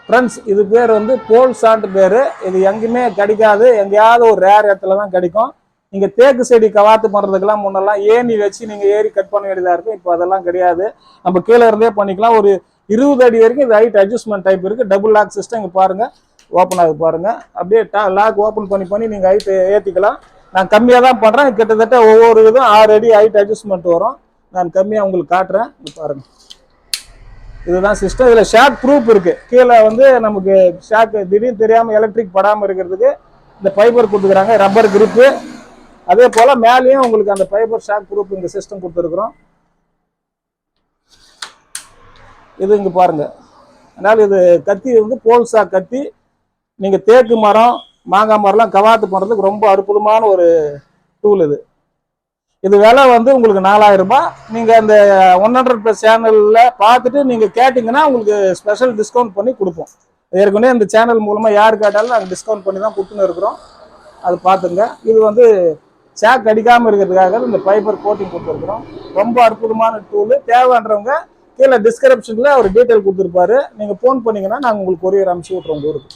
Friends இது பேர் வந்து போல் சாண்ட் பேர். இது எங்கேயுமே கிடைக்காது, எங்கேயாவது ஒரு ரேர் இடத்துல தான் கிடைக்கும். நீங்கள் தேக்கு செடி கவாத்து பண்ணுறதுக்கெல்லாம் முன்னெல்லாம் ஏணி வச்சு நீங்கள் ஏறி கட் பண்ண வேண்டியதாக இருக்கும். இப்போ அதெல்லாம் கிடையாது, நம்ம கீழே இருந்தே பண்ணிக்கலாம். ஒரு 20 அடி வரைக்கும் இது ஹைட் அட்ஜஸ்ட்மெண்ட் டைப் இருக்குது. Double lock system. இங்கே பாருங்கள், ஓப்பன் ஆகுது பாருங்கள். அப்படியே லாக் ஓப்பன் பண்ணி நீங்கள் ஹைட் ஏற்றிக்கலாம். நான் கம்மியாக தான் பண்ணுறேன். கிட்டத்தட்ட ஒவ்வொரு இதுவும் 6 அடி ஹைட் அட்ஜஸ்ட்மெண்ட் வரும். நான் கம்மியாக உங்களுக்கு காட்டுறேன். பாருங்கள், இதுதான் சிஸ்டம். இதில் ஷாக் ப்ரூஃப் இருக்குது. கீழே வந்து நமக்கு ஷாக் திடீர்னு தெரியாமல் எலக்ட்ரிக் படாமல் இருக்கிறதுக்கு இந்த ஃபைபர் கொடுத்துக்கிறாங்க, ரப்பர் கிரிப்பு. அதே போல் மேலேயும் உங்களுக்கு அந்த ஃபைபர் ஷாக் ப்ரூஃப் இந்த சிஸ்டம் கொடுத்துருக்குறோம். இது இங்கே பாருங்கள். அதனால் இது கத்தி வந்து போல்சா கத்தி. நீங்கள் தேக்கு மரம், மாங்காய் மரம்லாம் கவாத்து பண்ணுறதுக்கு ரொம்ப அற்புதமான ஒரு டூல் இது. இது விலை வந்து உங்களுக்கு 4000 ரூபாய். நீங்கள் அந்த 100+ சேனலில் பார்த்துட்டு நீங்கள் கேட்டிங்கன்னா உங்களுக்கு ஸ்பெஷல் டிஸ்கவுண்ட் பண்ணி கொடுப்போம். ஏற்கனவே இந்த சேனல் மூலமாக யார் கேட்டாலும் நாங்கள் டிஸ்கவுண்ட் பண்ணி தான் கொடுத்துன்னு இருக்கிறோம். அது பார்த்துங்க. இது வந்து ஷாக் அடிக்காமல் இருக்கிறதுக்காக இந்த ஃபைபர் கோட்டிங் கொடுத்துருக்குறோம். ரொம்ப அற்புதமான டூலு. தேவைன்றவங்க கீழே டிஸ்கிரிப்ஷனில் ஒரு டீட்டெயில் கொடுத்துருப்பாரு. நீங்கள் ஃபோன் பண்ணிங்கன்னா நாங்கள் உங்களுக்கு கொரியர் அனுப்பிச்சி விட்றோம் ஊருக்கு.